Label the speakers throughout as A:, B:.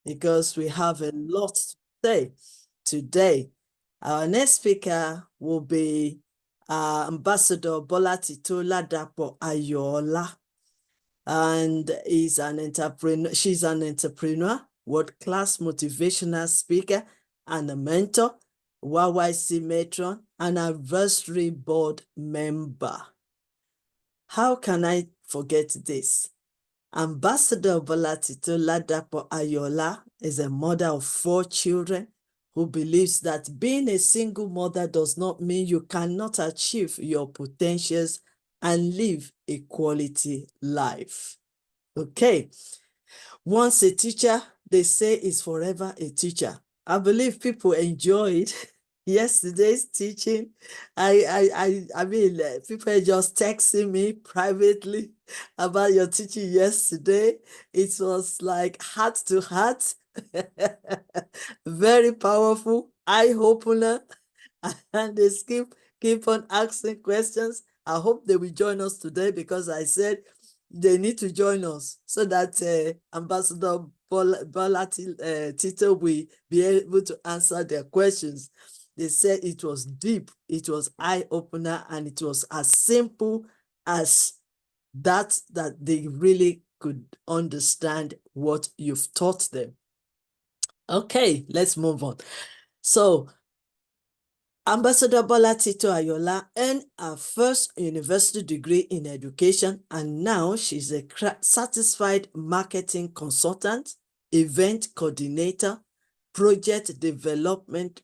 A: because we have a lot to say today. Our next speaker will be Ambassador Bolotito Ladapo Ayoola, and she's an entrepreneur, world-class motivational speaker, and a mentor, YYCI matron, and anniversary board member. How can I forget this? Ambassador Bolotito Ladapo Ayoola is a mother of 4 children who believes that being a single mother does not mean you cannot achieve your potentials and live a quality life. Okay, once a teacher, they say is forever a teacher. I believe people enjoyed yesterday's teaching. I mean, people are just texting me privately about your teaching yesterday. It was like heart to heart, very powerful, eye-opener, and they keep on asking questions. I hope they will join us today, because I said they need to join us so that Ambassador Bolotito will be able to answer their questions. They said it was deep, it was eye-opener, and it was as simple as that they really could understand what you've taught them. Okay, let's move on. So, Ambassador Bolotito Ayoola earned her first university degree in education, and now she's a certified marketing consultant, event coordinator, project development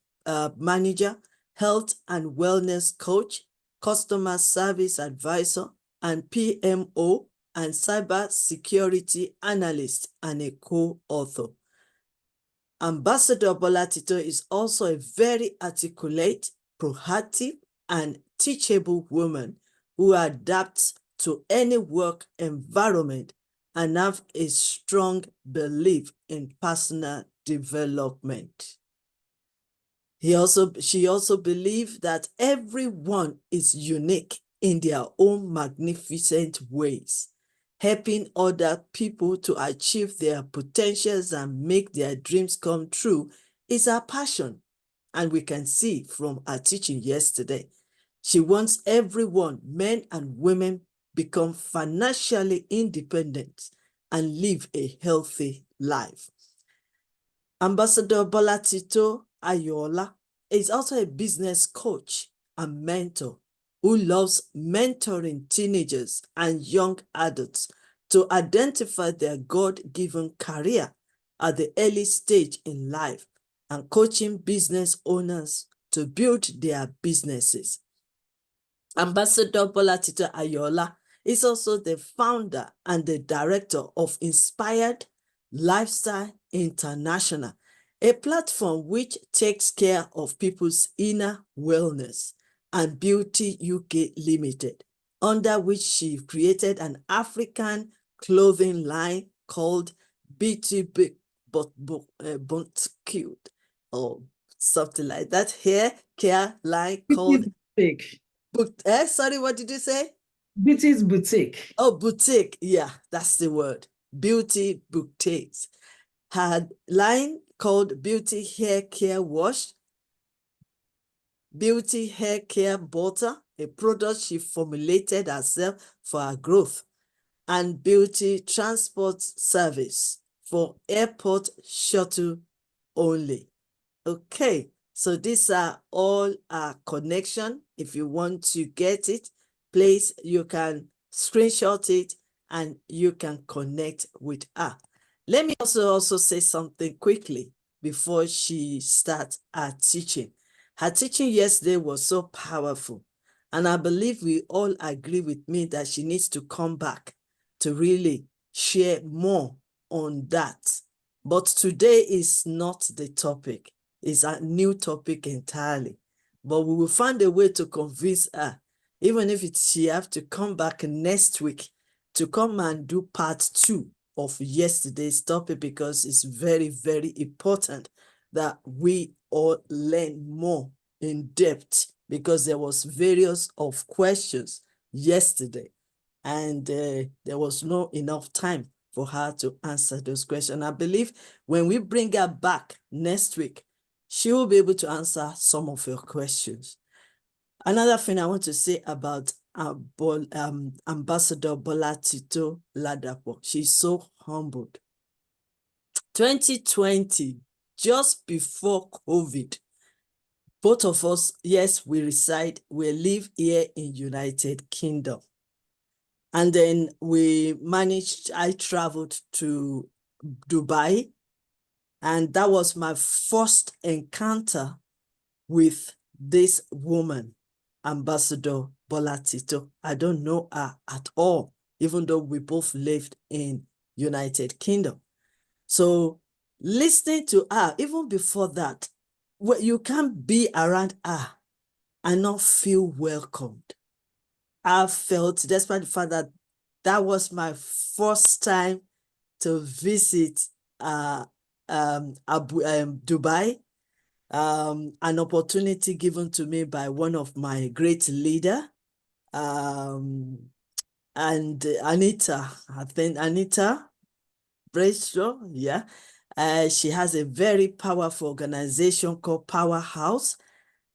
A: manager, health and wellness coach, customer service advisor, and PMO, and cyber security analyst, and a co-author. Ambassador Bolotito is also a very articulate, proactive, and teachable woman who adapts to any work environment and have a strong belief in personal development. She also believes that everyone is unique in their own magnificent ways. Helping other people to achieve their potentials and make their dreams come true is her passion, and we can see from her teaching yesterday. She wants everyone, men and women, become financially independent and live a healthy life. Ambassador Bolotito Ayoola is also a business coach and mentor who loves mentoring teenagers and young adults to identify their God-given career at the early stage in life, and coaching business owners to build their businesses. Ambassador Bolotito Ayoola is also the founder and the director of Inspired Lifestyle International, a platform which takes care of people's inner wellness, and Beauty UK Limited, under which she created an African clothing line called Beauty Cute, or something like that. Hair care line called
B: Boutique.
A: Sorry, what did you say?
B: Beauty's Boutique.
A: Oh, boutique. Yeah, that's the word. Beauty boutiques. Her line called Beauty Hair Care Wash, Beauty Hair Care Butter, a product she formulated herself for her growth, and Beauty Transport Service for airport shuttle only. Okay, so these are all our connection. If you want to get it, please, you can screenshot it and you can connect with her. Let me also say something quickly before she starts her teaching. Her teaching yesterday was so powerful, and I believe we all agree with me that she needs to come back to really share more on that. But today is not the topic. It's a new topic entirely. But we will find a way to convince her, even if she have to come back next week to come and do part 2 of yesterday's topic, because it's very, very important that we all learn more in depth, because there was various of questions yesterday, and there was not enough time for her to answer those questions. I believe when we bring her back next week, she will be able to answer some of your questions. Another thing I want to say about Ambassador Bolotito Ladapo, she's so humbled. 2020, just before COVID, both of us, yes, we live here in United Kingdom. And then I traveled to Dubai, and that was my first encounter with this woman, Ambassador Bolotito. I don't know her at all, even though we both lived in United Kingdom. So listening to her, even before that, you can't be around her and not feel welcomed. I felt, despite the fact that that was my first time to visit Dubai, an opportunity given to me by one of my great leader, and Anita, I think Anita Bradshaw, yeah. She has a very powerful organization called Powerhouse,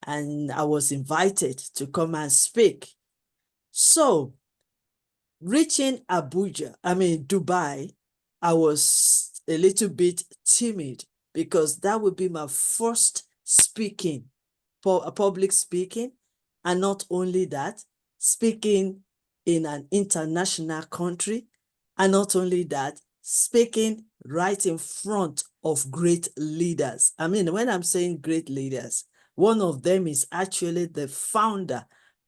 A: and I was invited to come and speak. So reaching Dubai, I was a little bit timid because that would be my first public speaking. And not only that, speaking in an international country. And not only that, speaking right in front of great leaders. I mean, when I'm saying great leaders, one of them is actually the founder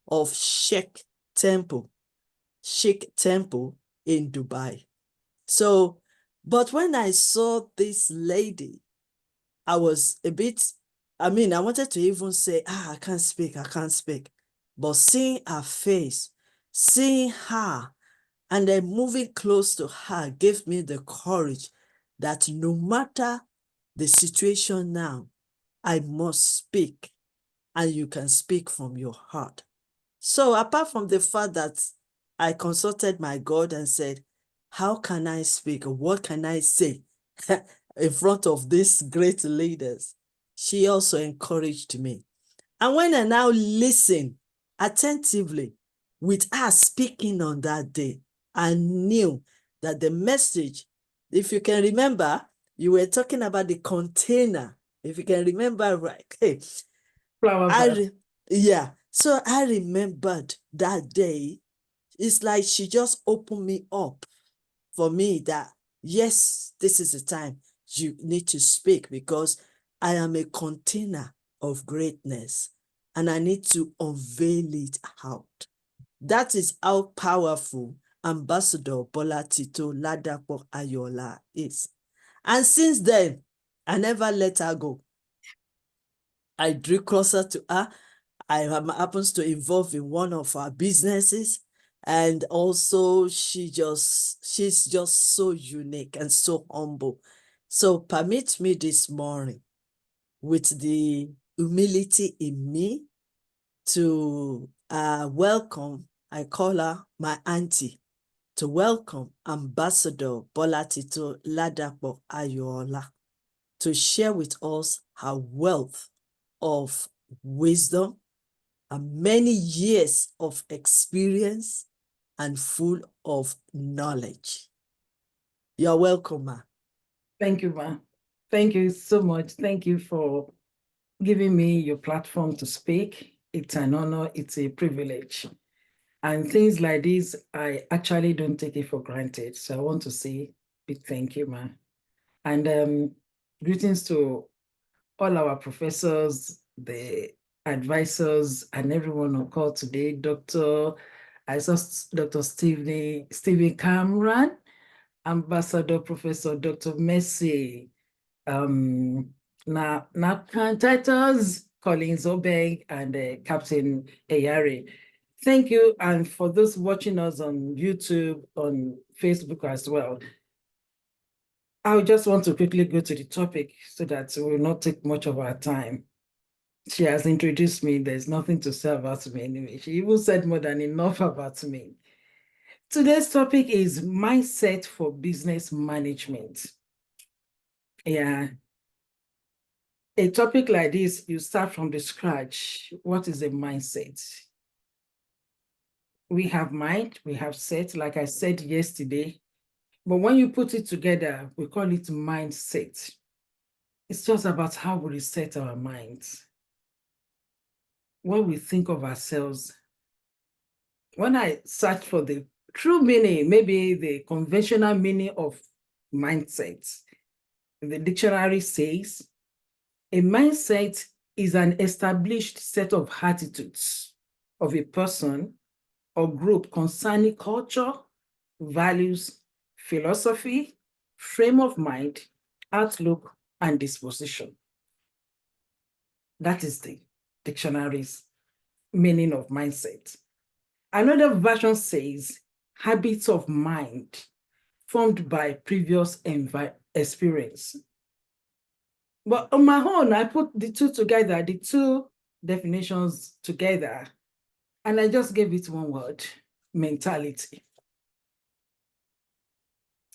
A: of Sheikh Temple in Dubai. So, but when I saw this lady, I was a bit, I wanted to even say, I can't speak. But seeing her face, seeing her, and then moving close to her gave me the courage that no matter the situation now, I must speak, and you can speak from your heart. So apart from the fact that I consulted my God and said, how can I speak? What can I say in front of these great leaders? She also encouraged me. And when I now listen attentively with her speaking on that day, I knew that the message, if you can remember, you were talking about the container. If you can remember right. Hey, yeah. So I remembered that day. It's like she just opened me up for me that, yes, this is the time you need to speak because I am a container of greatness and I need to unveil it out. That is how powerful Ambassador Bolotito Ladapo Ayoola is. And since then, I never let her go. I drew closer to her. I happens to involve in one of our businesses. And also she's just so unique and so humble. So permit me this morning with the humility in me to welcome, I call her my auntie, to welcome Ambassador Bolotito Ladapo Ayoola to share with us her wealth of wisdom and many years of experience and full of knowledge. You're welcome, ma.
B: Thank you, ma. Thank you so much. Thank you for giving me your platform to speak. It's an honor. It's a privilege. And things like this, I actually don't take it for granted. So I want to say big thank you, ma. And greetings to all our professors, the advisors, and everyone on call today. I saw Dr. Stephen Cameron, Ambassador Professor Dr. Messi, Titus, Collins Obeng, and Captain Eyari. Thank you. And for those watching us on YouTube, on Facebook as well, I just want to quickly go to the topic so that we will not take much of our time. She has introduced me. There's nothing to say about me anyway. She even said more than enough about me. Today's topic is mindset for business management. Yeah. A topic like this, you start from the scratch. What is a mindset? We have mind, we have set, like I said yesterday. But when you put it together, we call it mindset. It's just about how we reset our minds. When we think of ourselves, when I search for the true meaning, maybe the conventional meaning of mindset, the dictionary says, a mindset is an established set of attitudes of a person or group concerning culture, values, philosophy, frame of mind, outlook, and disposition. That is the dictionary's meaning of mindset. Another version says habits of mind formed by previous experience. But on my own, I put the two together, the two definitions together, and I just gave it one word: mentality.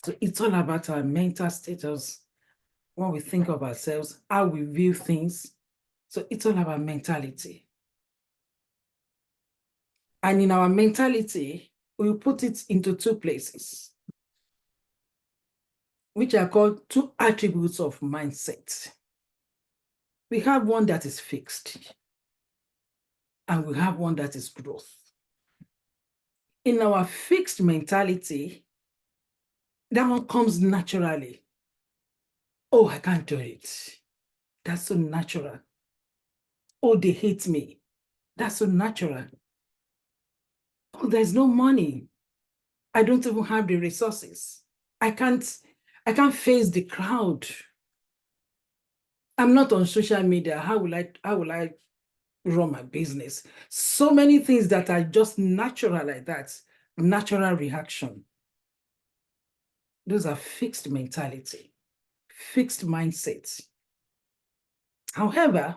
B: So it's all about our mental status, when we think of ourselves, how we view things. So it's all about mentality. And in our mentality, we put it into two places, which are called two attributes of mindset. We have one that is fixed, and we have one that is growth. In our fixed mentality, that one comes naturally. Oh, I can't do it. That's so natural. Oh, they hate me. That's so natural. Oh, there's no money. I don't even have the resources. I can't face the crowd. I'm not on social media. How will I run my business? So many things that are just natural like that, natural reaction. Those are fixed mentality, fixed mindsets. However,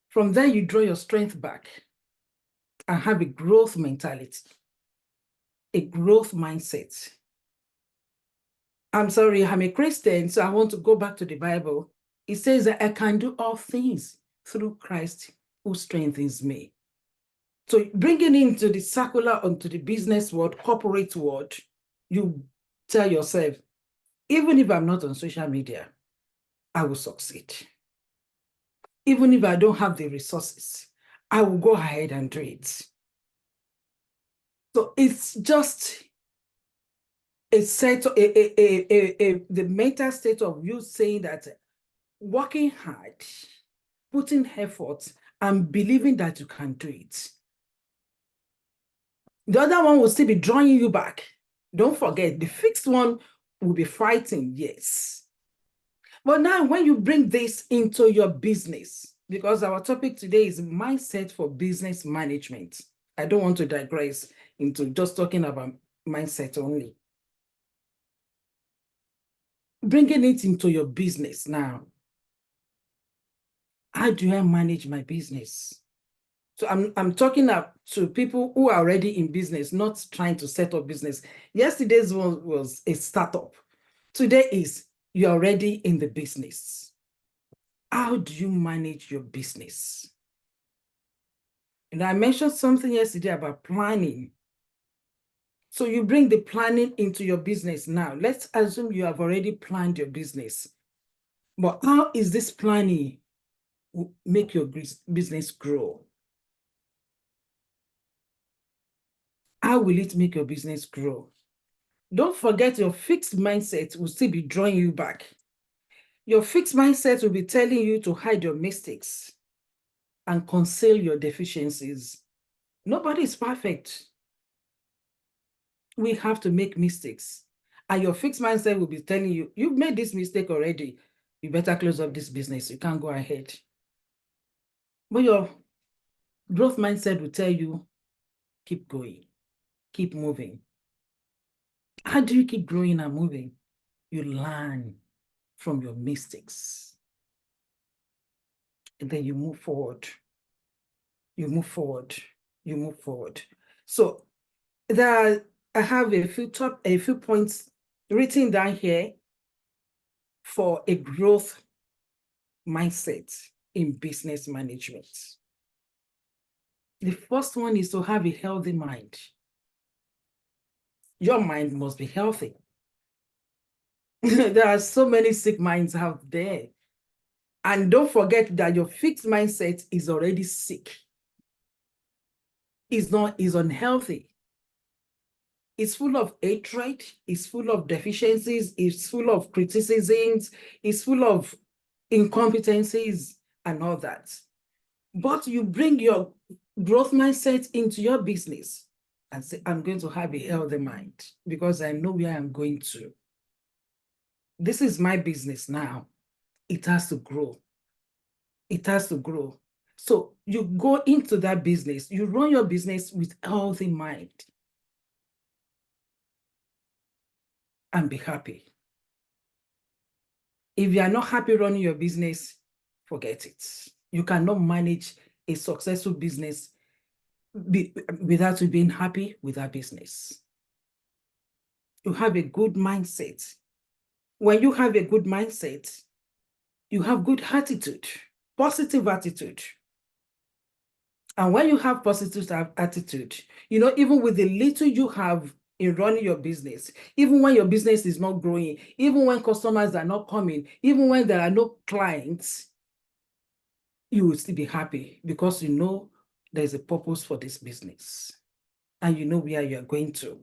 B: from there you draw your strength back and have a growth mentality, a growth mindset. I'm sorry, I'm a Christian, so I want to go back to the Bible. It says that I can do all things through Christ who strengthens me. So bringing into the circular, onto the business world, corporate world, you tell yourself, even if I'm not on social media, I will succeed. Even if I don't have the resources, I will go ahead and do it. So it's just the mental state of you saying that working hard, putting effort, and believing that you can do it. The other one will still be drawing you back. Don't forget, the fixed one will be fighting, yes. But now when you bring this into your business, because our topic today is mindset for business management. I don't want to digress into just talking about mindset only. Bringing it into your business now. How do I manage my business? So I'm talking to people who are already in business, not trying to set up business. Yesterday's one was a startup. Today is you're already in the business. How do you manage your business? And I mentioned something yesterday about planning. So you bring the planning into your business now. Let's assume you have already planned your business. But how is this planning make your business grow? How will it make your business grow? Don't forget, your fixed mindset will still be drawing you back. Your fixed mindset will be telling you to hide your mistakes and conceal your deficiencies. Nobody is perfect. We have to make mistakes. And your fixed mindset will be telling you, you've made this mistake already. You better close up this business. You can't go ahead. But your growth mindset will tell you, keep going, keep moving. How do you keep growing and moving? You learn from your mistakes. And then you move forward. You move forward. You move forward. So there are I have a few points written down here for a growth mindset in business management. The first one is to have a healthy mind. Your mind must be healthy. There are so many sick minds out there. And don't forget that your fixed mindset is already sick. Is unhealthy. It's full of hatred, it's full of deficiencies, it's full of criticisms, it's full of incompetencies and all that. But you bring your growth mindset into your business and say, I'm going to have a healthy mind because I know where I'm going to. This is my business now. It has to grow. It has to grow. So you go into that business, you run your business with healthy mind and be happy. If you are not happy running your business, forget it. You cannot manage a successful business without you being happy with that business. You have a good mindset. When you have a good mindset, you have good attitude, positive attitude. And when you have positive attitude, even with the little you have in running your business, even when your business is not growing, even when customers are not coming, even when there are no clients, you will still be happy because you know there's a purpose for this business and you know where you're going to.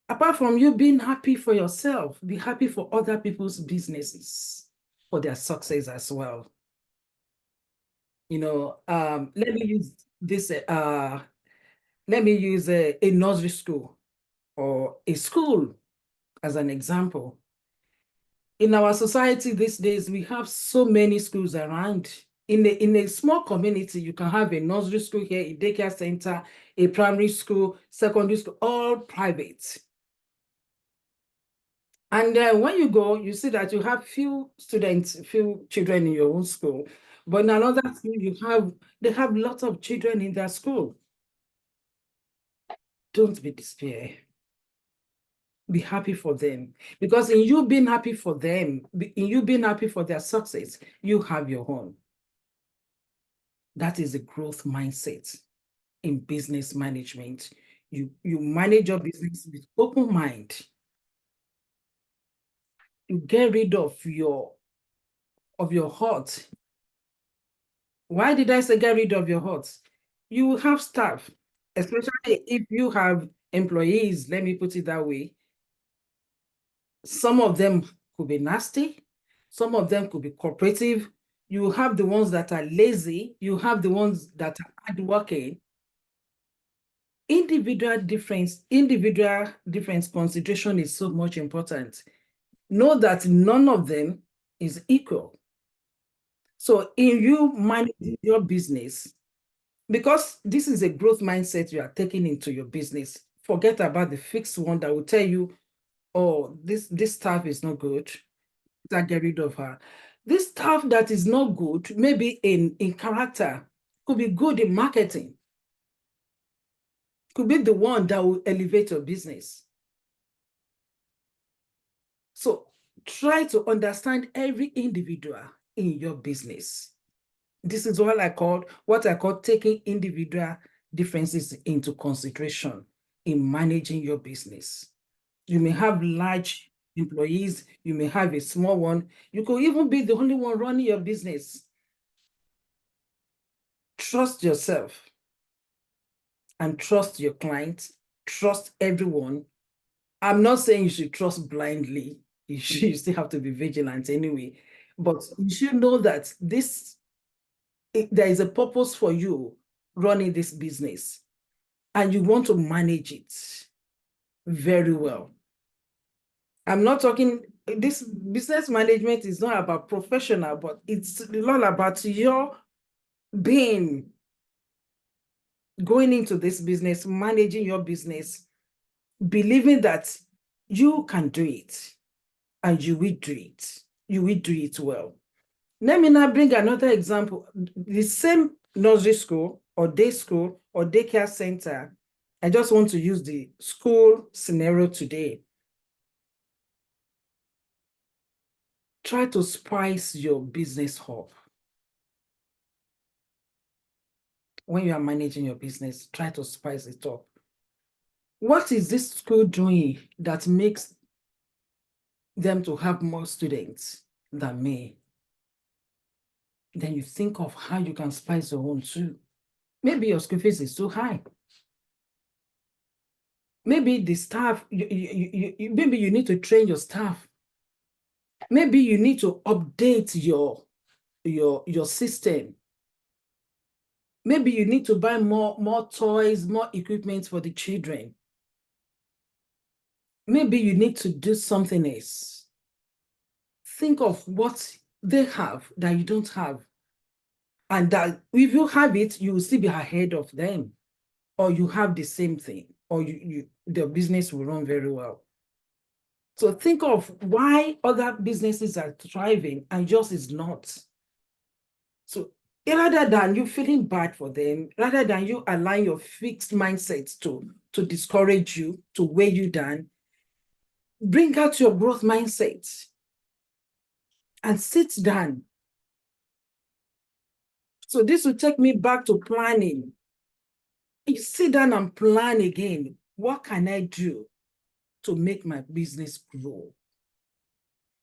B: Apart from you being happy for yourself, be happy for other people's businesses, for their success as well. Let me use this, let me use a nursery school or a school as an example. In our society these days, we have so many schools around. In a small community, you can have a nursery school here, a daycare center, a primary school, secondary school, all private. And when you go, you see that you have few students, few children in your own school. But in another school, they have lots of children in their school. Don't be despair. Be happy for them. Because in you being happy for them, in you being happy for their success, you have your own. That is a growth mindset in business management. You manage your business with open mind. You get rid of your heart. Why did I say get rid of your heart? You have staff, especially if you have employees, let me put it that way. Some of them could be nasty. Some of them could be cooperative. You have the ones that are lazy. You have the ones that are hardworking. Individual difference consideration is so much important. Know that none of them is equal. So in you managing your business, because this is a growth mindset you are taking into your business, forget about the fixed one that will tell you, oh, this staff is not good, get rid of her. This staff that is not good, maybe in character, could be good in marketing, could be the one that will elevate your business. So try to understand every individual in your business. This is what I call taking individual differences into consideration in managing your business. You may have large employees, you may have a small one, you could even be the only one running your business. Trust yourself and trust your clients, trust everyone. I'm not saying you should trust blindly. You still have to be vigilant anyway. But you should know that there is a purpose for you running this business and you want to manage it very well. I'm not talking, this business management is not about professional, but it's all about your being, going into this business, managing your business, believing that you can do it and you will do it. You will do it well. Let me now bring another example. The same nursery school or day school or daycare center I just want to use the school scenario today. Try to spice your business up. When you are managing your business, try to spice it up. What is this school doing that makes them to have more students than me? Then you think of how you can spice your own too. Maybe your school fees is too high. Maybe the staff, maybe you need to train your staff. Maybe you need to update your system. Maybe you need to buy more toys, more equipment for the children. Maybe you need to do something else. Think of what they have that you don't have. And that if you have it, you will still be ahead of them. Or you have the same thing, or the business will run very well. So think of why other businesses are thriving and yours is not. So rather than you feeling bad for them, rather than you align your fixed mindsets to discourage you, to weigh you down, bring out your growth mindset and sit down. So this will take me back to planning. You sit down and plan again. What can I do to make my business grow?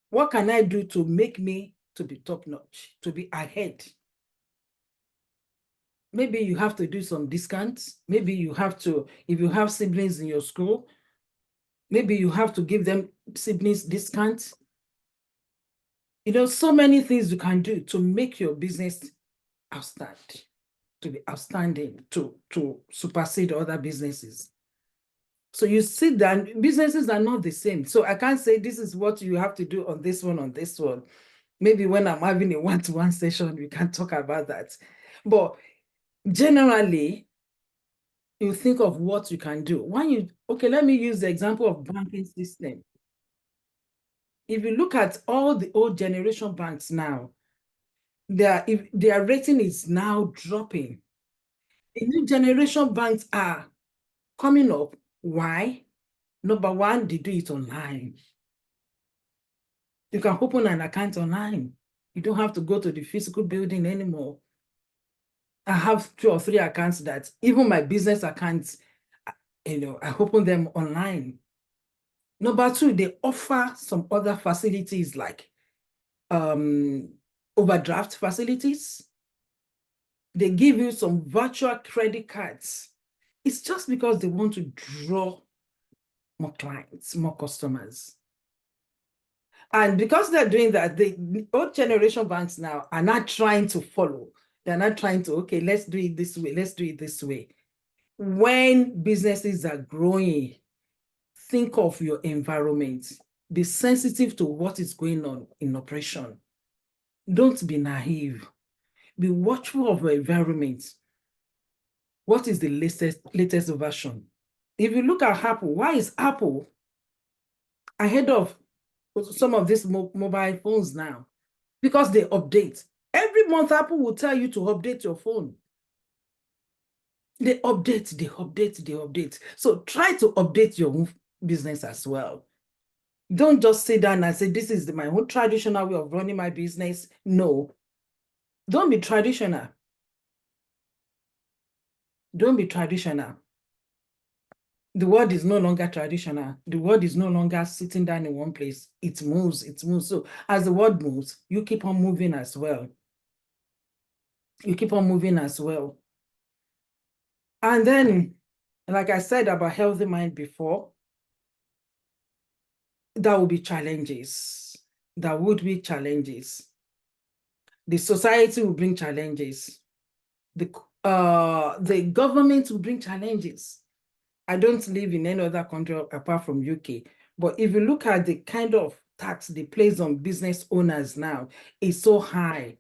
B: What can I do to make me to be top notch, to be ahead? Maybe you have to do some discounts. Maybe you have to, if you have siblings in your school, maybe you have to give them siblings discounts. You know, so many things you can do to make your business outstanding, to be outstanding, to supersede other businesses. So you see that businesses are not the same. So I can't say this is what you have to do on this one, on this one. Maybe when I'm having a one-to-one session, we can talk about that. But generally, you think of what you can do. Okay, let me use the example of banking system. If you look at all the old generation banks now, their rating is now dropping. The new generation banks are coming up. Why? Number one, they do it online. You can open an account online. You don't have to go to the physical building anymore. I have 2 or 3 accounts that even my business accounts, I open them online. Number two, they offer some other facilities like overdraft facilities. They give you some virtual credit cards. It's just because they want to draw more clients, more customers. And because they're doing that, the old generation banks now are not trying to follow. They're not trying to, okay, let's do it this way, let's do it this way. When businesses are growing, think of your environment. Be sensitive to what is going on in operation. Don't be naive. Be watchful of your environment. What is the latest version? If you look at Apple, why is Apple ahead of some of these mobile phones now? Because they update. Every month, Apple will tell you to update your phone. They update, they update, they update. So try to update your own business as well. Don't just sit down and say, this is my own traditional way of running my business. No. Don't be traditional. Don't be traditional. The world is no longer traditional. The world is no longer sitting down in one place. It moves, it moves. So as the world moves, you keep on moving as well. You keep on moving as well. And then, like I said about healthy mind before, there will be challenges. There would be challenges. The society will bring challenges. The government will bring challenges. I don't live in any other country apart from UK. But if you look at the kind of tax they place on business owners now, it's so high.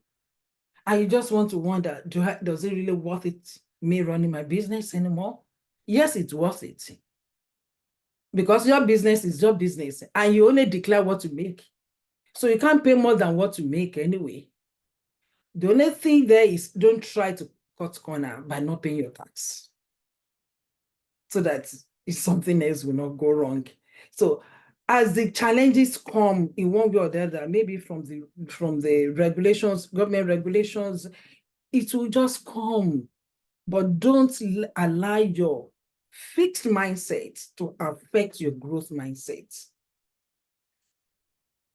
B: And you just want to wonder, does it really worth it, me running my business anymore? Yes, it's worth it. Because your business is your business and you only declare what you make. So you can't pay more than what you make anyway. The only thing there is don't try to cut corner by not paying your tax. so that something else will not go wrong. So as the challenges come in one way or the other, maybe from the regulations, government regulations, it will just come. But don't allow your fixed mindset to affect your growth mindset.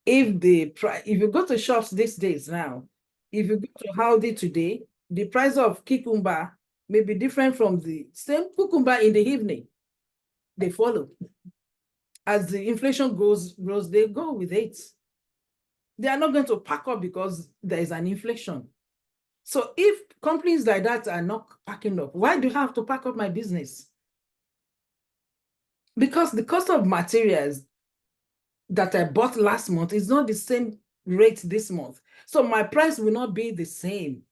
B: If you go to shops these days now, if you go to Aldi today, the price of cucumber may be different from the same cucumber in the evening. They follow. As the inflation grows, they go with it. They are not going to pack up because there is an inflation. So if companies like that are not packing up, why do you have to pack up my business? Because the cost of materials that I bought last month is not the same rate this month. So my price will not be the same.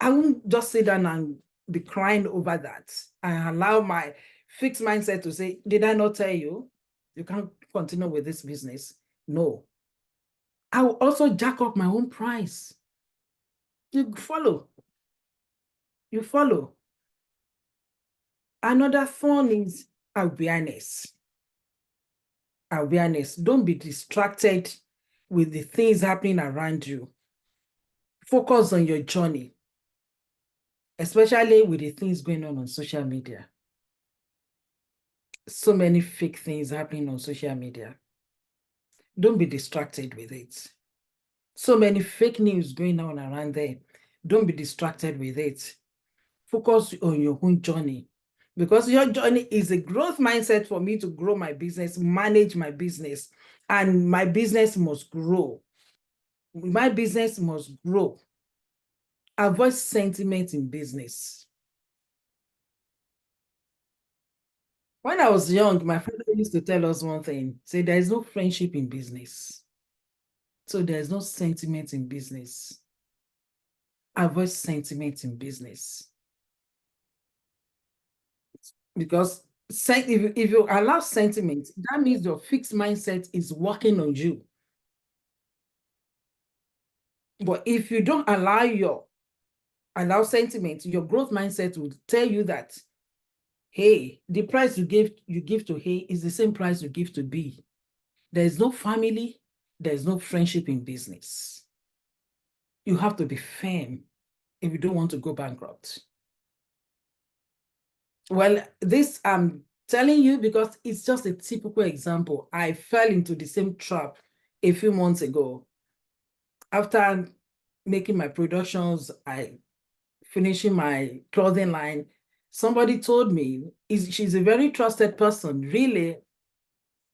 B: I won't just sit down and be crying over that and allow my fixed mindset to say, did I not tell you? You can't continue with this business. No. I will also jack up my own price. You follow. You follow. Another thorn is awareness. Awareness. Don't be distracted with the things happening around you. Focus on your journey, especially with the things going on social media. So many fake things happening on social media. Don't be distracted with it. So many fake news going on around there. Don't be distracted with it. Focus on your own journey, because your journey is a growth mindset for me to grow my business, manage my business, and my business must grow. My business must grow. Avoid sentiment in business. When I was young, my father used to tell us one thing, say there is no friendship in business. So there is no sentiment in business. Avoid sentiment in business. Because if you allow sentiment, that means your fixed mindset is working on you. But if you don't allow sentiment, your growth mindset will tell you that, hey, the price you give to A is the same price you give to B. There is no family, there is no friendship in business. You have to be firm if you don't want to go bankrupt. Well, this I'm telling you because it's just a typical example. I fell into the same trap a few months ago. After making my productions, finishing my clothing line, somebody told me, she's a very trusted person, really.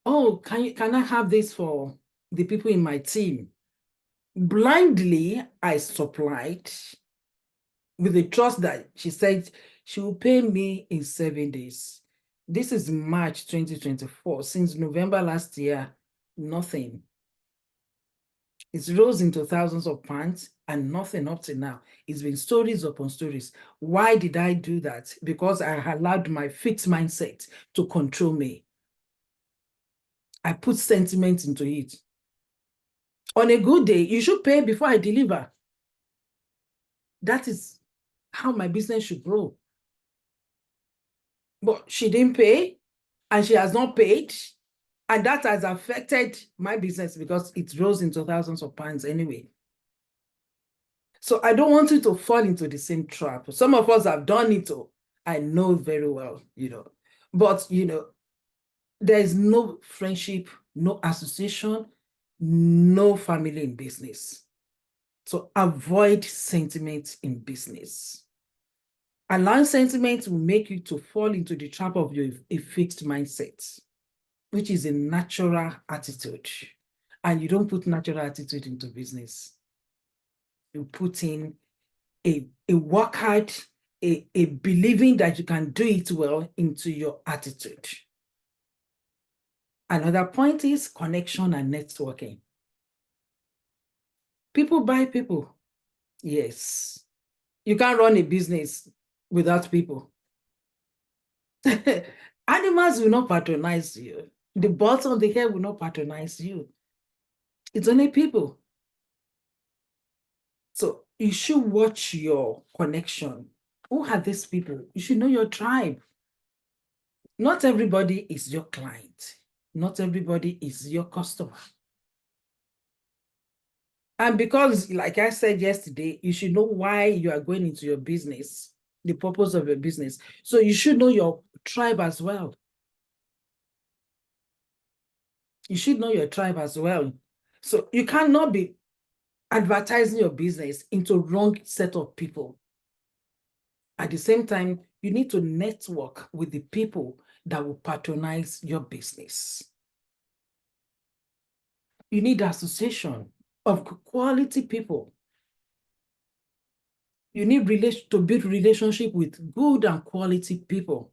B: Oh, can I have this for the people in my team? Blindly, I supplied with the trust that she said she will pay me in 7 days. This is March 2024. Since November last year, nothing. It's rose into thousands of pounds and nothing up to now. It's been stories upon stories. Why did I do that? Because I allowed my fixed mindset to control me. I put sentiment into it. On a good day, you should pay before I deliver. That is how my business should grow. But she didn't pay, and she has not paid, and that has affected my business because it rose into thousands of pounds anyway. So I don't want you to fall into the same trap. Some of us have done it, I know very well, but there is no friendship, no association, no family in business. So avoid sentiment in business. Allowing sentiment will make you to fall into the trap of a fixed mindset, which is a natural attitude. And you don't put natural attitude into business. You put in a work hard, a believing that you can do it well into your attitude. Another point is connection and networking. People buy people. Yes. You can't run a business without people. Animals will not patronize you. The birds on the air will not patronize you. It's only people. So you should watch your connection. Who are these people? You should know your tribe. Not everybody is your client. Not everybody is your customer. And because, like I said yesterday, you should know why you are going into your business, the purpose of your business. So you should know your tribe as well. You should know your tribe as well. So you cannot be advertising your business into wrong set of people. At the same time, you need to network with the people that will patronize your business. You need association of quality people. You need to build relationship with good and quality people.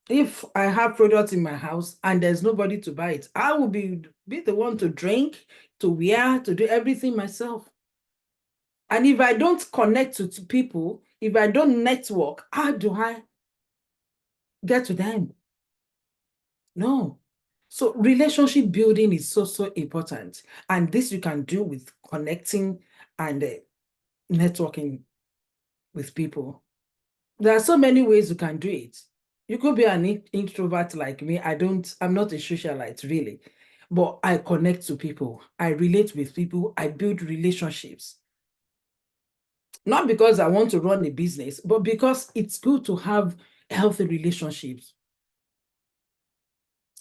B: If I have products in my house and there's nobody to buy it, I will be the one to drink, to wear, to do everything myself. And if I don't connect to people, if I don't network, how do I get to them? No. So relationship building is so important. And this you can do with connecting and networking with people. There are so many ways you can do it. You could be an introvert like me. I'm not a socialite really, but I connect to people. I relate with people. I build relationships. Not because I want to run a business, but because it's good to have healthy relationships.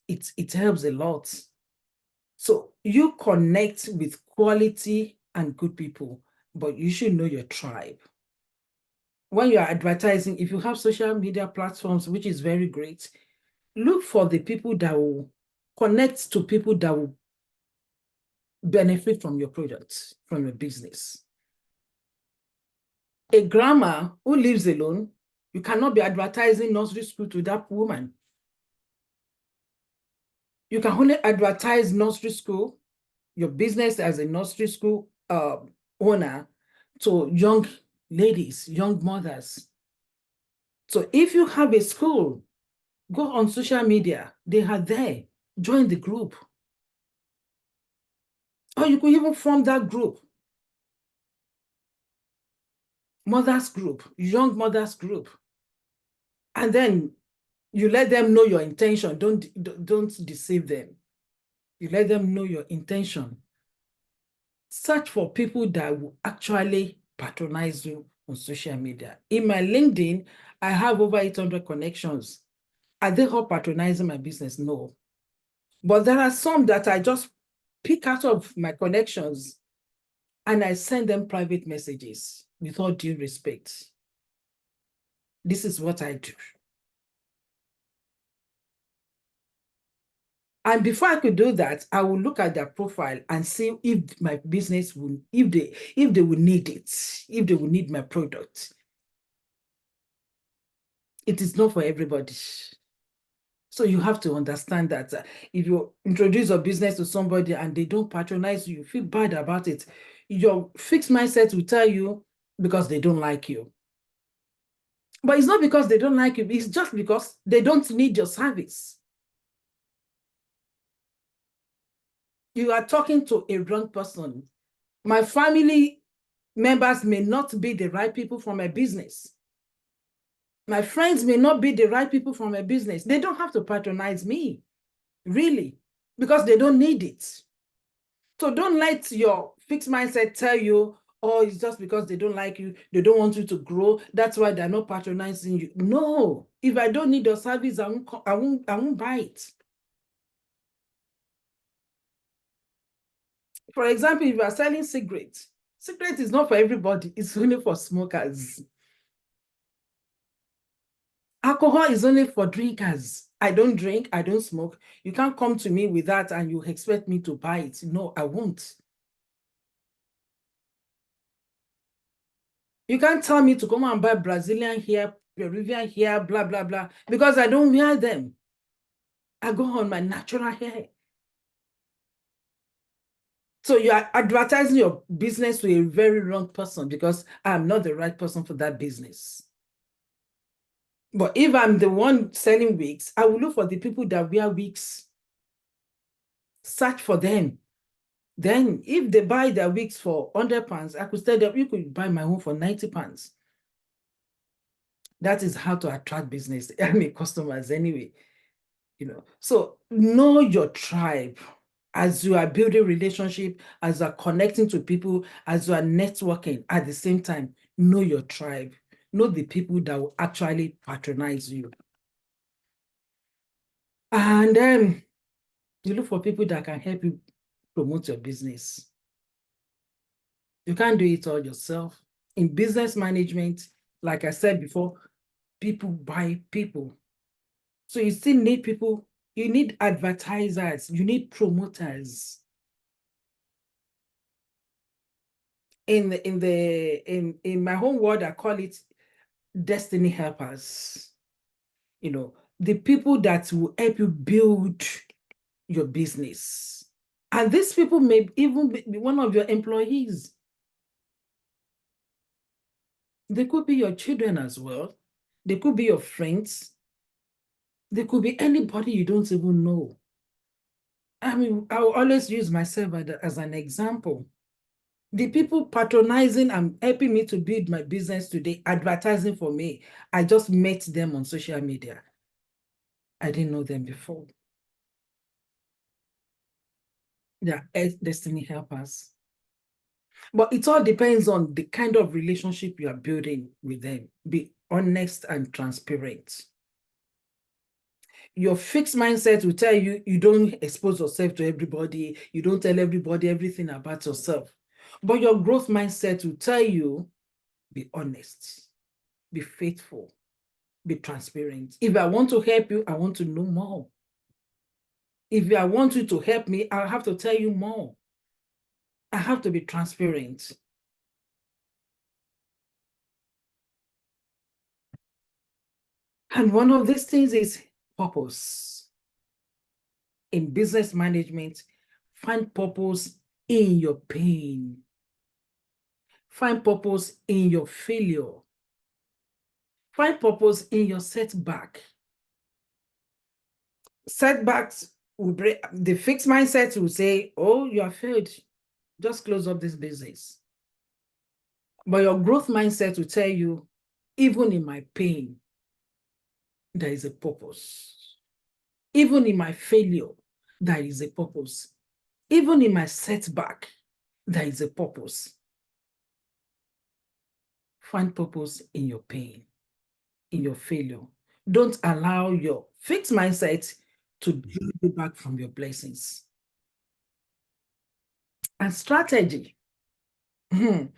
B: It helps a lot. So you connect with quality and good people, but you should know your tribe. When you are advertising, if you have social media platforms, which is very great, look for the people that will connect to people that will benefit from your products, from your business. A grandma who lives alone, you cannot be advertising nursery school to that woman. You can only advertise nursery school, your business as a nursery school owner, to young ladies, young mothers. So if you have a school, go on social media. They are there. Join the group. Or you could even form that group. Mothers group, young mothers group. And then you let them know your intention. Don't deceive them. You let them know your intention. Search for people that will actually patronize you on social media. In my LinkedIn, I have over 800 connections. Are they all patronizing my business? No. But there are some that I just pick out of my connections and I send them private messages with all due respect. This is what I do. And before I could do that, I will look at their profile and see if my business will, if they will need it, if they will need my product. It is not for everybody. So you have to understand that if you introduce your business to somebody and they don't patronize you, you feel bad about it. Your fixed mindset will tell you because they don't like you. But it's not because they don't like you, it's just because they don't need your service. You are talking to a wrong person. My family members may not be the right people for my business. My friends may not be the right people for my business. They don't have to patronize me, really, because they don't need it. So don't let your fixed mindset tell you, oh, it's just because they don't like you, they don't want you to grow, that's why they're not patronizing you. No, if I don't need your service, I won't buy it. For example, if you are selling cigarettes, cigarette is not for everybody, it's only for smokers. Alcohol is only for drinkers. I don't drink, I don't smoke. You can't come to me with that and you expect me to buy it. No, I won't. You can't tell me to come and buy Brazilian hair, Peruvian hair, blah, blah, blah, because I don't wear them. I go on my natural hair. So you are advertising your business to a very wrong person because I'm not the right person for that business. But if I'm the one selling wigs, I will look for the people that wear wigs. Search for them. Then if they buy their wigs for £100, I could tell them, you could buy my own for £90. That is how to attract business, I mean, customers anyway. So know your tribe as you are building relationship, as you are connecting to people, as you are networking. At the same time, know your tribe. Know the people that will actually patronize you. And then you look for people that can help you promote your business. You can't do it all yourself. In business management, like I said before, people buy people. So you still need people, you need advertisers, you need promoters. In my home world, I call it destiny helpers. The people that will help you build your business. And these people may even be one of your employees. They could be your children as well. They could be your friends. They could be anybody you don't even know. I mean, I will always use myself as an example. The people patronizing and helping me to build my business today, advertising for me, I just met them on social media. I didn't know them before. They are destiny helpers. But it all depends on the kind of relationship you are building with them. Be honest and transparent. Your fixed mindset will tell you you don't expose yourself to everybody. You don't tell everybody everything about yourself. But your growth mindset will tell you, be honest, be faithful, be transparent. If I want to help you, I want to know more. If I want you to help me, I have to tell you more. I have to be transparent. And one of these things is purpose. In business management, find purpose in your pain. Find purpose in your failure. Find purpose in your setback. Setbacks will break. The fixed mindset will say, oh, you have failed. Just close up this business. But your growth mindset will tell you, even in my pain, there is a purpose. Even in my failure, there is a purpose. Even in my setback, there is a purpose. Find purpose in your pain, in your failure. Don't allow your fixed mindset to draw you back from your blessings. And strategy. I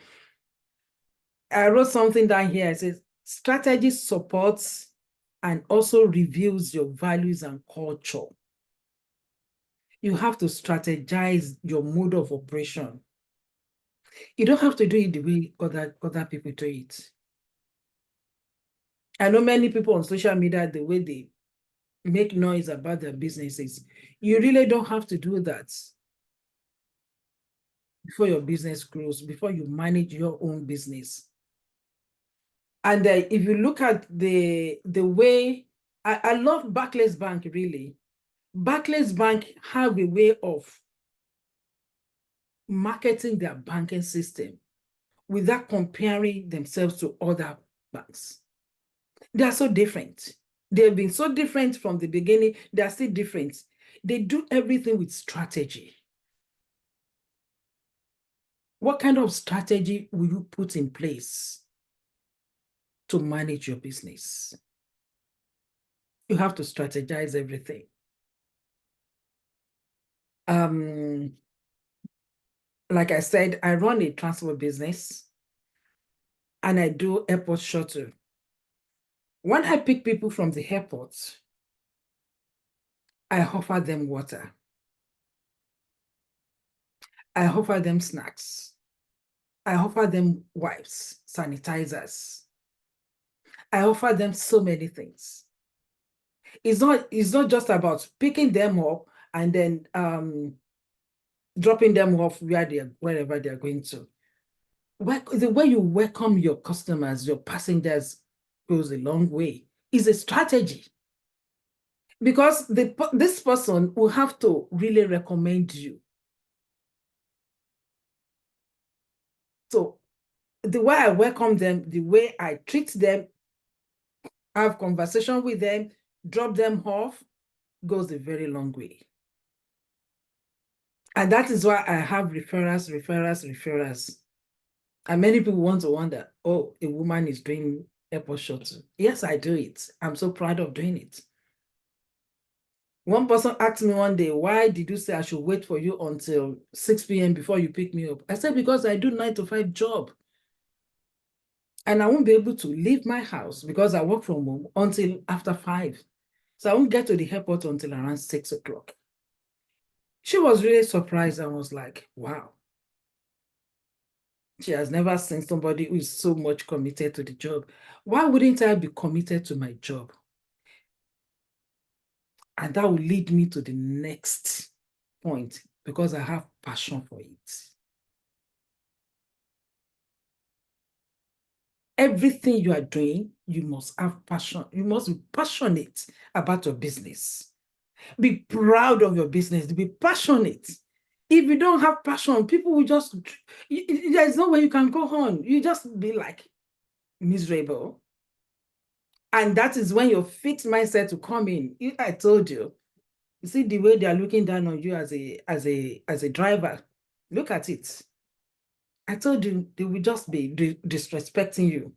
B: wrote something down here. It says, strategy supports and also reveals your values and culture. You have to strategize your mode of operation. You don't have to do it the way other people do it. I know many people on social media, the way they make noise about their businesses, you really don't have to do that before your business grows, before you manage your own business. And if you look at the way, I love Barclays Bank, really. Barclays Bank have a way of marketing their banking system without comparing themselves to other banks. They are so different. They've been so different from the beginning. They are still different. They do everything with strategy. What kind of strategy will you put in place to manage your business? You have to strategize everything. Like I said, I run a transport business and I do airport shuttle. When I pick people from the airport, I offer them water. I offer them snacks. I offer them wipes, sanitizers. I offer them so many things. It's not just about picking them up and then dropping them off wherever they're going to. The way you welcome your customers, your passengers, goes a long way. It's a strategy. Because this person will have to really recommend you. So the way I welcome them, the way I treat them, have conversation with them, drop them off, goes a very long way. And that is why I have referrals. And many people want to wonder, oh, a woman is doing airport shuttle. Yes, I do it. I'm so proud of doing it. One person asked me one day, why did you say I should wait for you until 6 p.m. before you pick me up? I said, because I do 9 to 5 job. And I won't be able to leave my house because I work from home until after 5. So I won't get to the airport until around 6 o'clock. She was really surprised and was like, wow. She has never seen somebody who is so much committed to the job. Why wouldn't I be committed to my job? And that will lead me to the next point because I have passion for it. Everything you are doing, you must have passion. You must be passionate about your business. Be proud of your business. Be passionate. If you don't have passion, people will just, there's no way you can go on. You just be like miserable. And that is when your fixed mindset will come in. I told you. You see the way they are looking down on you as a driver. Look at it. I told you they will just be disrespecting you.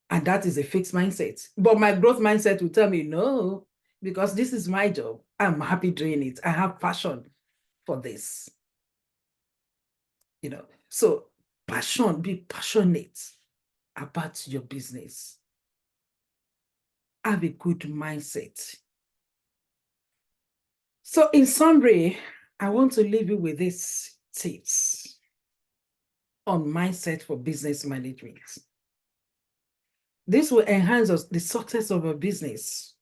B: And that is a fixed mindset. But my growth mindset will tell me, no, because this is my job. I'm happy doing it. I have passion for this. So passion, be passionate about your business. Have a good mindset. So in summary, I want to leave you with these tips on mindset for business management. This will enhance the success of a business.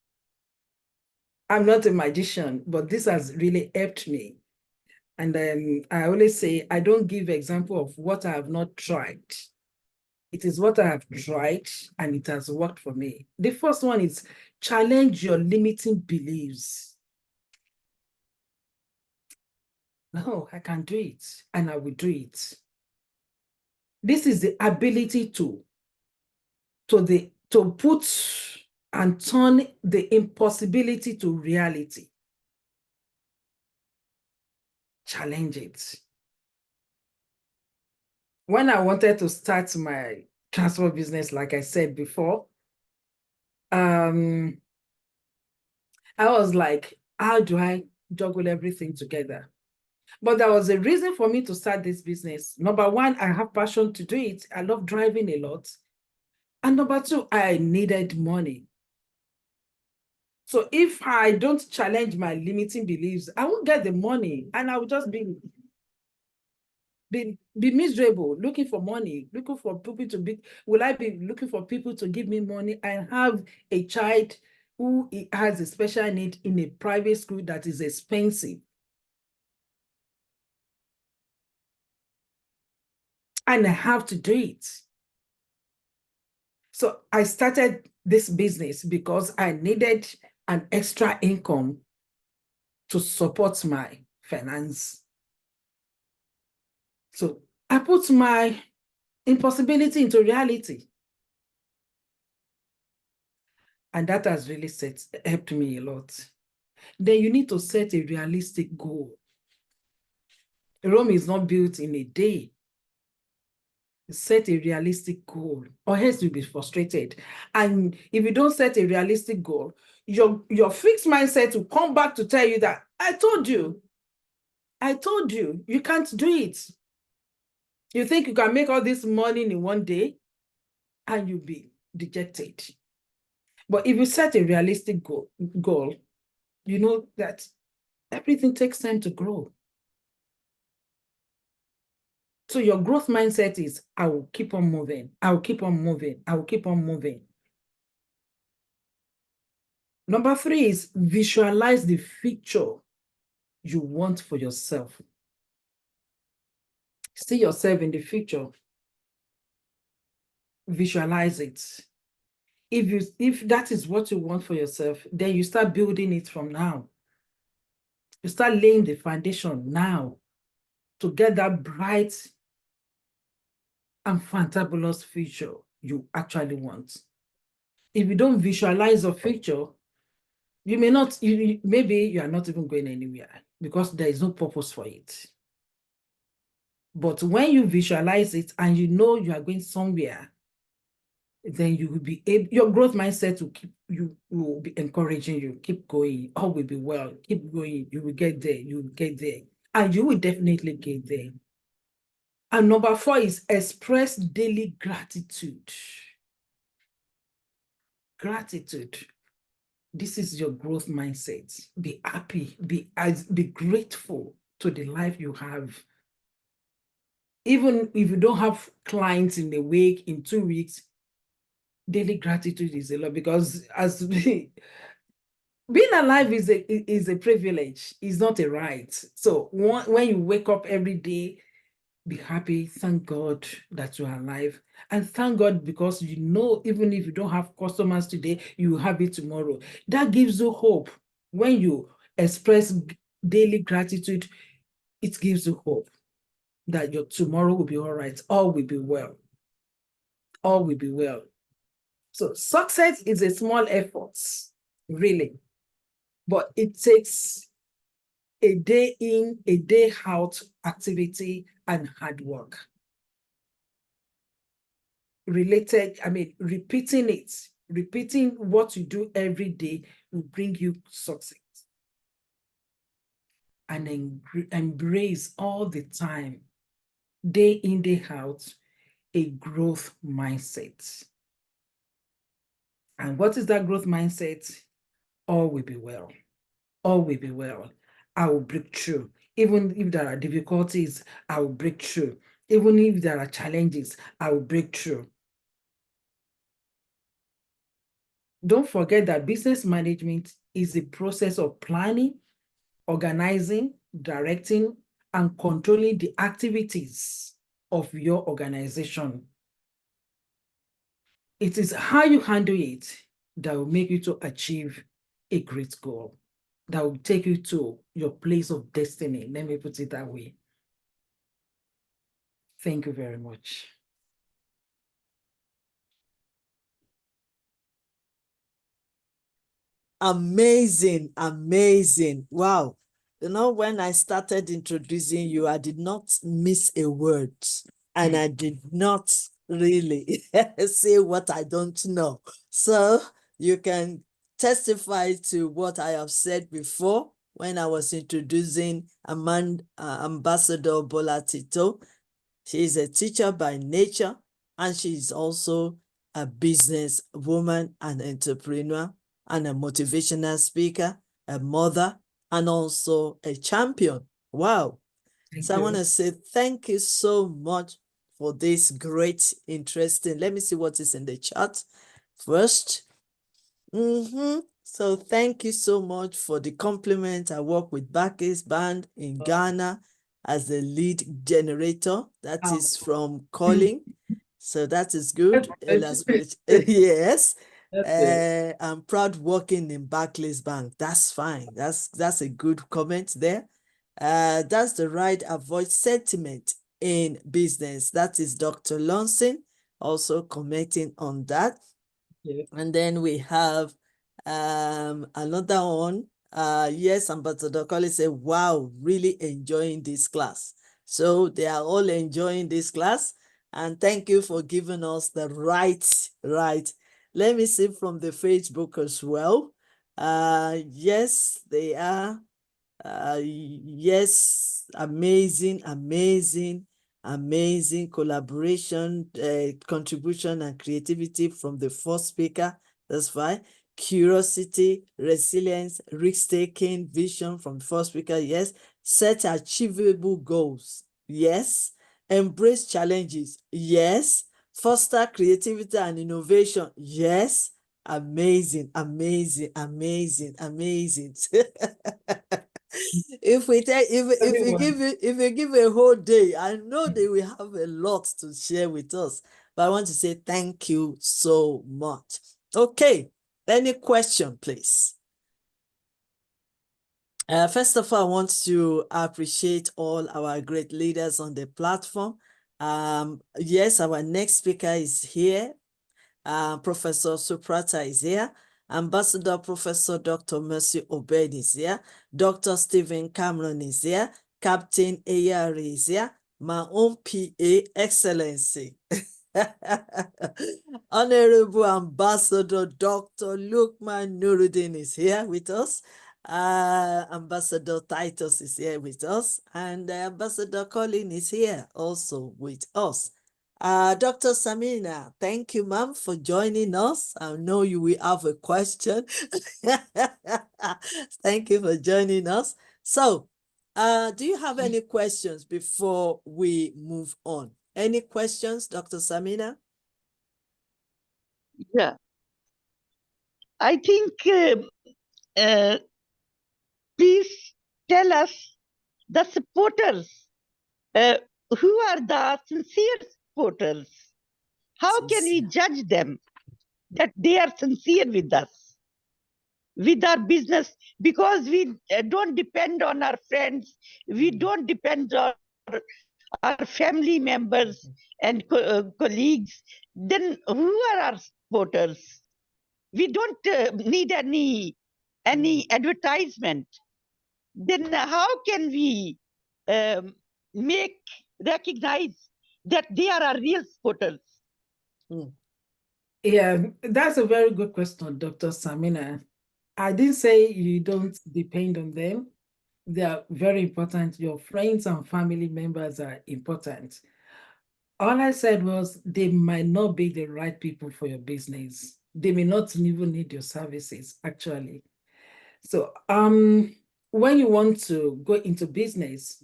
B: I'm not a magician, but this has really helped me. And then I always say, I don't give example of what I have not tried. It is what I have tried and it has worked for me. The first one is challenge your limiting beliefs. No, I can do it and I will do it. This is the ability to put and turn the impossibility to reality. Challenge it. When I wanted to start my transport business, like I said before, I was like, how do I juggle everything together? But there was a reason for me to start this business. Number one, I have passion to do it. I love driving a lot. And number two, I needed money. So if I don't challenge my limiting beliefs, I won't get the money and I will just be miserable, looking for money, looking for people to be, will I be looking for people to give me money? I have a child who has a special need in a private school that is expensive. And I have to do it. So I started this business because I needed an extra income to support my finance. So I put my impossibility into reality. And that has really helped me a lot. Then you need to set a realistic goal. Rome is not built in a day. Set a realistic goal, or else you'll be frustrated. And if you don't set a realistic goal, your fixed mindset will come back to tell you that, I told you, you can't do it. You think you can make all this money in one day, and you'll be dejected. But if you set a realistic goal, you know that everything takes time to grow. So your growth mindset is, I will keep on moving. I will keep on moving. I will keep on moving. Number 3 is visualize the future you want for yourself. See yourself in the future. Visualize it. If that is what you want for yourself, then you start building it from now. You start laying the foundation now to get that bright and fantabulous future you actually want. If you don't visualize a future, you may not, maybe you are not even going anywhere because there is no purpose for it. But when you visualize it and you know you are going somewhere, then you will be able, your growth mindset will keep you, will be encouraging you, keep going, all will be well, keep going, you will get there, you will get there, and you will definitely get there. And number 4 is express daily gratitude. Gratitude. This is your growth mindset. Be happy, be grateful to the life you have. Even if you don't have clients in a week, in 2 weeks, daily gratitude is a lot, because as being alive is a privilege, it's not a right. So when you wake up every day, be happy, thank God that you are alive, and thank God because you know even if you don't have customers today, you will have it tomorrow. That gives you hope. When you express daily gratitude, it gives you hope that your tomorrow will be all right, all will be well, all will be well. So success is a small effort, really, but it takes a day in, a day out activity and hard work. Repeating what you do every day will bring you success. And embrace all the time, day in, day out, a growth mindset. And what is that growth mindset? All will be well. All will be well. I will break through. Even if there are difficulties, I will break through. Even if there are challenges, I will break through. Don't forget that business management is a process of planning, organizing, directing, and controlling the activities of your organization. It is how you handle it that will make you to achieve a great goal, that will take you to your place of destiny. Let me put it that way. Thank you very much.
A: Amazing, amazing. Wow. You know, when I started introducing you, I did not miss a word, and I did not really say what I don't know. So you can testify to what I have said before when I was introducing Ambassador Bolotito. She is a teacher by nature, and she is also a business woman, an entrepreneur, and a motivational speaker, a mother, and also a champion. Wow. So I want to say thank you so much for this great, interesting. Let me see what is in the chat first. So thank you so much for the compliment. I work with Bakis Band in Ghana as the lead generator. That is from Calling. So that is good. Yes. I'm proud working in Barclays Bank. That's fine. That's a good comment there. That's the right avoid sentiment in business. That is Dr. Lonson also commenting on that. And then we have another one. Yes, Ambassador Collins said, wow, really enjoying this class. So they are all enjoying this class. And thank you for giving us the right. Let me see from the Facebook as well. Yes, they are. Yes, amazing collaboration, contribution and creativity from the first speaker. That's fine. Curiosity, resilience, risk-taking, vision from the first speaker. Yes. Set achievable goals. Yes. Embrace challenges. Yes. Foster creativity and innovation. Yes. Amazing. If we take if we give a whole day, I know they will have a lot to share with us. But I want to say thank you so much. Okay, any question, please? First of all, I want to appreciate all our great leaders on the platform. Yes, our next speaker is here. Professor Suprata is here. Ambassador Professor Dr. Mercy Obed is here. Dr. Stephen Cameron is here. Captain Ayari is here. My own PA Excellency. Honorable Ambassador Dr. Lukman Nuruddin is here with us. Ambassador Titus is here with us. And Ambassador Colin is here also with us. Dr. Samina, thank you, ma'am, for joining us. I know you will have a question. Thank you for joining us. So, do you have any questions before we move on? Any questions, Dr. Samina?
C: Yeah, I think please tell us the supporters. Who are the sincere supporters? How can we judge them that they are sincere with us, with our business? Because we don't depend on our friends, we don't depend on our family members and colleagues. Then who are our supporters? We don't need any advertisement. Then how can we make recognize that they are our real supporters?
B: Yeah, that's a very good question, Dr. Samina. I didn't say you don't depend on them. They are very important. Your friends and family members are important. All I said was they might not be the right people for your business. They may not even need your services, actually. So when you want to go into business,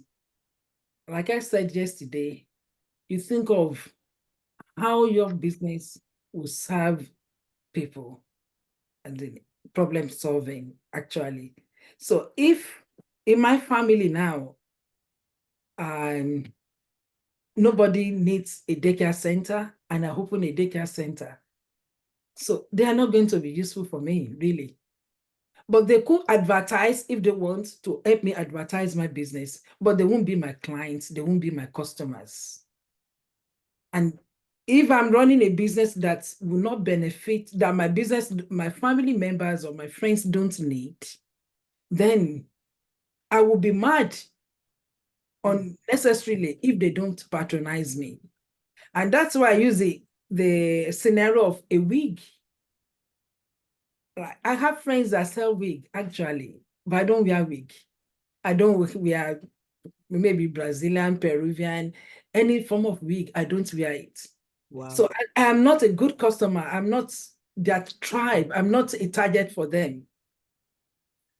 B: like I said yesterday, you think of how your business will serve people and the problem solving, actually. So if in my family now, nobody needs a daycare center and I open a daycare center, so they are not going to be useful for me, really. But they could advertise if they want to help me advertise my business, but they won't be my clients, they won't be my customers. And if I'm running a business that will not benefit, that my business, my family members or my friends don't need, then I will be mad unnecessarily if they don't patronize me. And that's why I use the scenario of a wig. Like, I have friends that sell wig, actually, but I don't wear wig. I don't wear maybe Brazilian, Peruvian, any form of wig, I don't wear it.
A: Wow.
B: So I am not a good customer. I'm not that tribe. I'm not a target for them.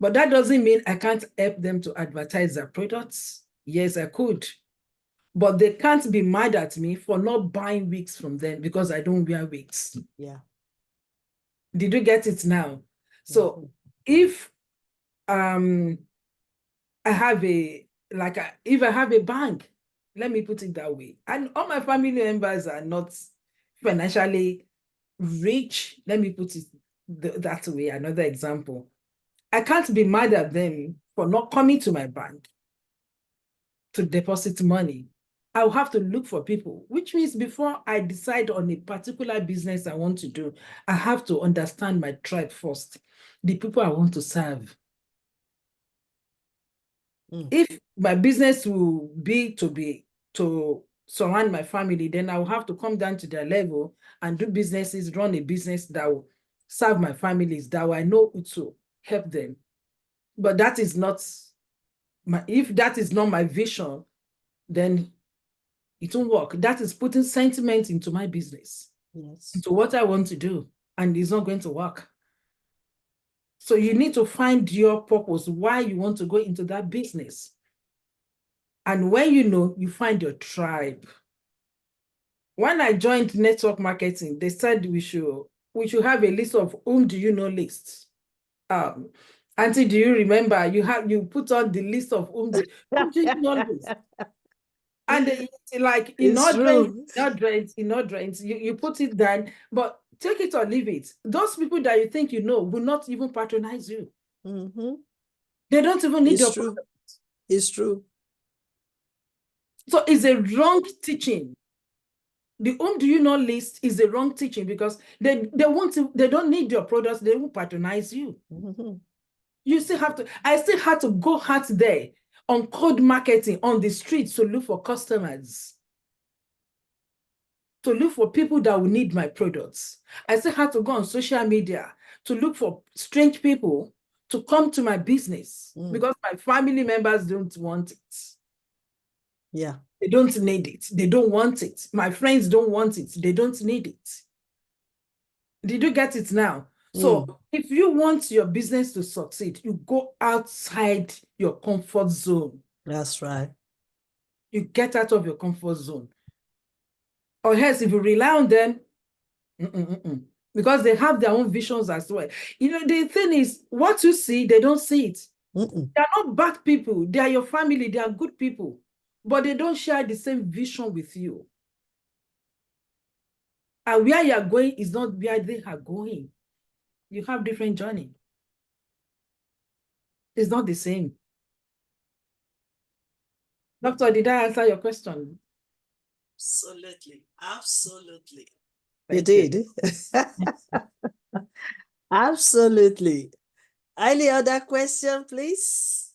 B: But that doesn't mean I can't help them to advertise their products. Yes, I could. But they can't be mad at me for not buying wigs from them because I don't wear wigs.
A: Yeah.
B: Did you get it now? So if I have if I have a bank, let me put it that way, and all my family members are not financially rich, let me put it that way, another example, I can't be mad at them for not coming to my bank to deposit money. I'll have to look for people, which means before I decide on a particular business I want to do, I have to understand my tribe first, the people I want to serve. If my business will be to surround my family, then I'll have to come down to their level and do businesses, run a business that will serve my families, that I know it will help them. But that is not if that is not my vision, then it won't work. That is putting sentiment into my business, into what I want to do, and it's not going to work. So you need to find your purpose, why you want to go into that business. And when you know, you find your tribe. When I joined network marketing, they said we should have a list of whom do you know lists. Auntie, do you remember you put on the list of whom do you know list? And like in odds, you put it down, but take it or leave it. Those people that you think you know will not even patronize you. They don't even need your product.
A: It's true.
B: So it's a wrong teaching. The whom do you not list is the wrong teaching, because they don't need your products, they will patronize you. You still have to, I still had to go out there on cold marketing on the streets to look for customers, to look for people that will need my products. I still had to go on social media to look for strange people to come to my business because my family members don't want it.
A: Yeah.
B: They don't need it. They don't want it. My friends don't want it. They don't need it. Did you get it now? So if you want your business to succeed, you go outside your comfort zone.
A: That's right.
B: You get out of your comfort zone. Or else, if you rely on them, because they have their own visions as well. You know, the thing is, what you see, they don't see it. They are not bad people. They are your family. They are good people. But they don't share the same vision with you. And where you are going is not where they are going. You have different journey. It's not the same. Doctor, did I answer your question?
A: Absolutely. Absolutely.
B: Thank
A: you did. Absolutely. Any other question, please?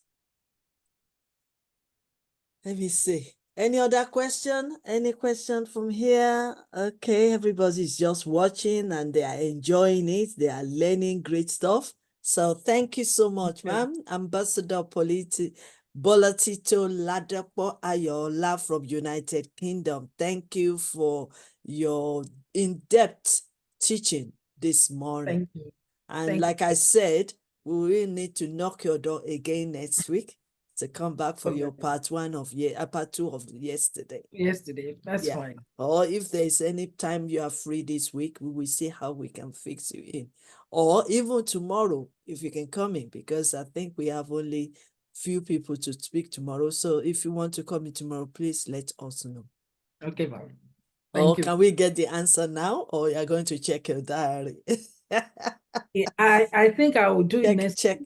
A: Let me see. Any other question? Any question from here? Okay, everybody's just watching and they are enjoying it. They are learning great stuff. So thank you so much, ma'am. Ambassador Bolotito Ladapo Ayoola from United Kingdom. Thank you for your in-depth teaching this morning.
B: Thank you.
A: And like I said, we will need to knock your door again next week to come back for your part two of yesterday.
B: Yesterday, that's fine.
A: Or if there's any time you are free this week, we will see how we can fix you in. Or even tomorrow, if you can come in, because I think we have only few people to speak tomorrow. So if you want to come in tomorrow, please let us know.
B: Okay, ma'am.
A: Or can we get the answer now, or you're going to check your diary?
B: I think I will do it next
A: week.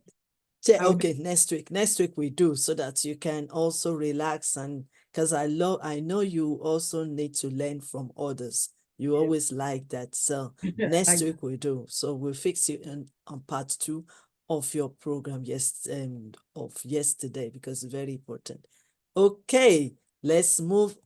A: Okay, next week we do, so that you can also relax, and because I know you also need to learn from others. You always like that. So next week we do. So we'll fix you on part 2 of your program of yesterday, because it's very important. Okay, let's move